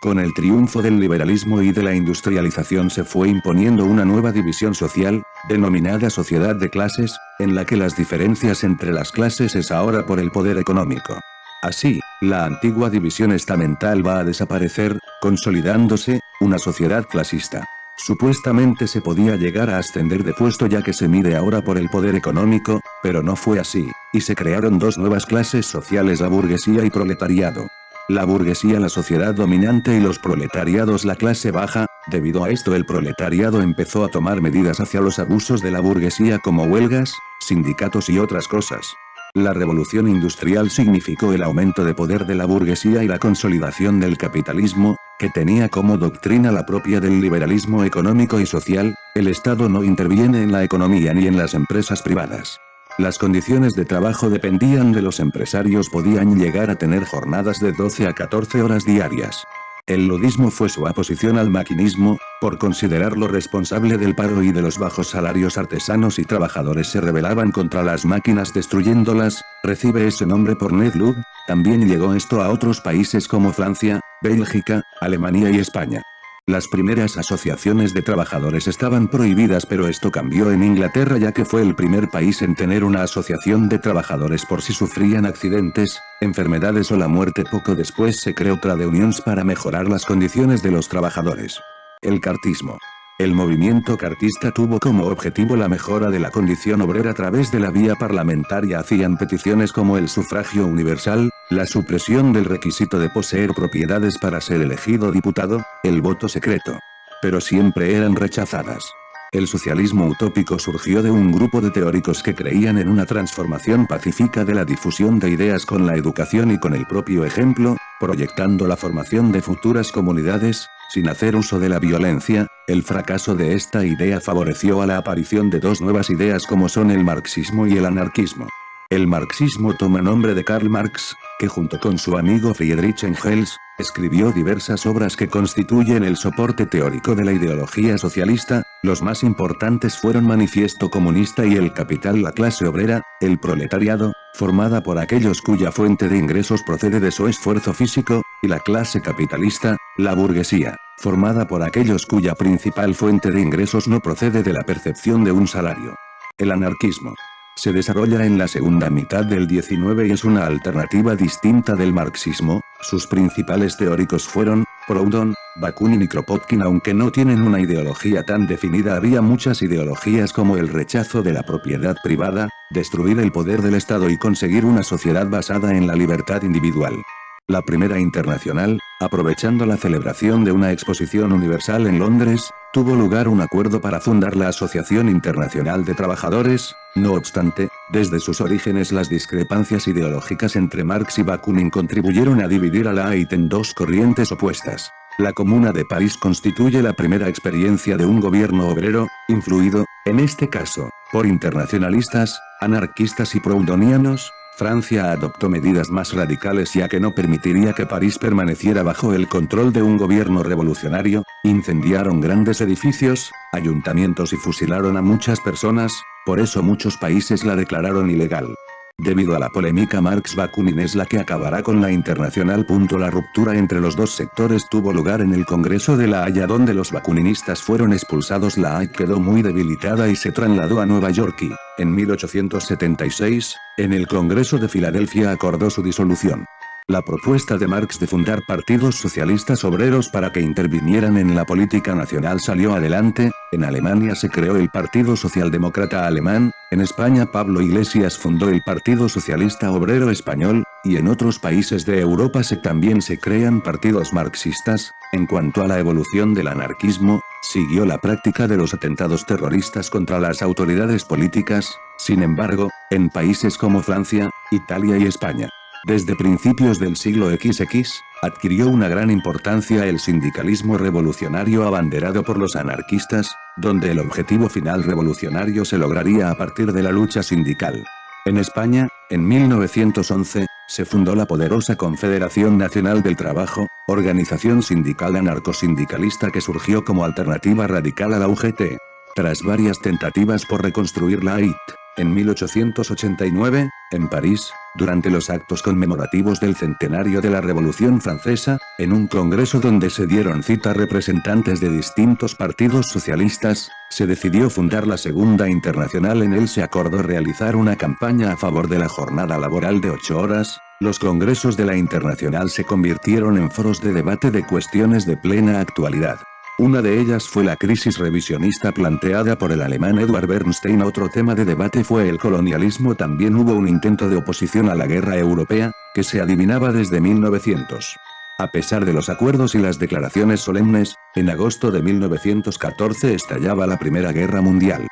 Con el triunfo del liberalismo y de la industrialización se fue imponiendo una nueva división social, denominada sociedad de clases, en la que las diferencias entre las clases es ahora por el poder económico. Así, la antigua división estamental va a desaparecer, consolidándose, una sociedad clasista. Supuestamente se podía llegar a ascender de puesto ya que se mide ahora por el poder económico, pero no fue así, y se crearon dos nuevas clases sociales: la burguesía y proletariado. La burguesía la sociedad dominante y los proletariados la clase baja. Debido a esto el proletariado empezó a tomar medidas hacia los abusos de la burguesía como huelgas, sindicatos y otras cosas. La revolución industrial significó el aumento de poder de la burguesía y la consolidación del capitalismo, que tenía como doctrina la propia del liberalismo económico y social: el Estado no interviene en la economía ni en las empresas privadas. Las condiciones de trabajo dependían de los empresarios, podían llegar a tener jornadas de 12 a 14 horas diarias. El ludismo fue su oposición al maquinismo, por considerarlo responsable del paro y de los bajos salarios. Artesanos y trabajadores se rebelaban contra las máquinas destruyéndolas, recibe ese nombre por Ned Ludd. También llegó esto a otros países como Francia, Bélgica, Alemania y España. Las primeras asociaciones de trabajadores estaban prohibidas, pero esto cambió en Inglaterra ya que fue el primer país en tener una asociación de trabajadores por si sufrían accidentes, enfermedades o la muerte. Poco después se creó otra de Unions para mejorar las condiciones de los trabajadores. El cartismo. El movimiento cartista tuvo como objetivo la mejora de la condición obrera a través de la vía parlamentaria. Hacían peticiones como el sufragio universal, la supresión del requisito de poseer propiedades para ser elegido diputado, el voto secreto. Pero siempre eran rechazadas. El socialismo utópico surgió de un grupo de teóricos que creían en una transformación pacífica de la difusión de ideas con la educación y con el propio ejemplo, proyectando la formación de futuras comunidades, sin hacer uso de la violencia. El fracaso de esta idea favoreció a la aparición de dos nuevas ideas como son el marxismo y el anarquismo. El marxismo toma nombre de Karl Marx, que junto con su amigo Friedrich Engels, escribió diversas obras que constituyen el soporte teórico de la ideología socialista. Los más importantes fueron Manifiesto Comunista y El Capital. La clase obrera, el proletariado, formada por aquellos cuya fuente de ingresos procede de su esfuerzo físico, y la clase capitalista, la burguesía, formada por aquellos cuya principal fuente de ingresos no procede de la percepción de un salario. El anarquismo se desarrolla en la segunda mitad del XIX y es una alternativa distinta del marxismo. Sus principales teóricos fueron Proudhon, Bakunin y Kropotkin. Aunque no tienen una ideología tan definida, había muchas ideologías como el rechazo de la propiedad privada, destruir el poder del Estado y conseguir una sociedad basada en la libertad individual. La Primera Internacional, aprovechando la celebración de una exposición universal en Londres, tuvo lugar un acuerdo para fundar la Asociación Internacional de Trabajadores. No obstante, desde sus orígenes las discrepancias ideológicas entre Marx y Bakunin contribuyeron a dividir a la AIT en dos corrientes opuestas. La Comuna de París constituye la primera experiencia de un gobierno obrero, influido, en este caso, por internacionalistas, anarquistas y proudhonianos. Francia adoptó medidas más radicales ya que no permitiría que París permaneciera bajo el control de un gobierno revolucionario. Incendiaron grandes edificios, ayuntamientos y fusilaron a muchas personas, por eso muchos países la declararon ilegal. Debido a la polémica Marx-Bakunin es la que acabará con la Internacional. La ruptura entre los dos sectores tuvo lugar en el Congreso de La Haya, donde los bakuninistas fueron expulsados. La AIT quedó muy debilitada y se trasladó a Nueva York y, en 1876, en el Congreso de Filadelfia acordó su disolución. La propuesta de Marx de fundar partidos socialistas obreros para que intervinieran en la política nacional salió adelante. En Alemania se creó el Partido Socialdemócrata Alemán, en España Pablo Iglesias fundó el Partido Socialista Obrero Español, y en otros países de Europa también se crean partidos marxistas. En cuanto a la evolución del anarquismo, siguió la práctica de los atentados terroristas contra las autoridades políticas. Sin embargo, en países como Francia, Italia y España, desde principios del siglo XX, adquirió una gran importancia el sindicalismo revolucionario abanderado por los anarquistas, donde el objetivo final revolucionario se lograría a partir de la lucha sindical. En España, en 1911, se fundó la poderosa Confederación Nacional del Trabajo, organización sindical anarcosindicalista que surgió como alternativa radical a la UGT. Tras varias tentativas por reconstruir la AIT, En 1889, en París, durante los actos conmemorativos del centenario de la Revolución Francesa, en un congreso donde se dieron cita representantes de distintos partidos socialistas, se decidió fundar la Segunda Internacional. En él se acordó realizar una campaña a favor de la jornada laboral de 8 horas. Los congresos de la Internacional se convirtieron en foros de debate de cuestiones de plena actualidad. Una de ellas fue la crisis revisionista planteada por el alemán Eduard Bernstein. Otro tema de debate fue el colonialismo. También hubo un intento de oposición a la guerra europea, que se adivinaba desde 1900. A pesar de los acuerdos y las declaraciones solemnes, en agosto de 1914 estallaba la Primera Guerra Mundial.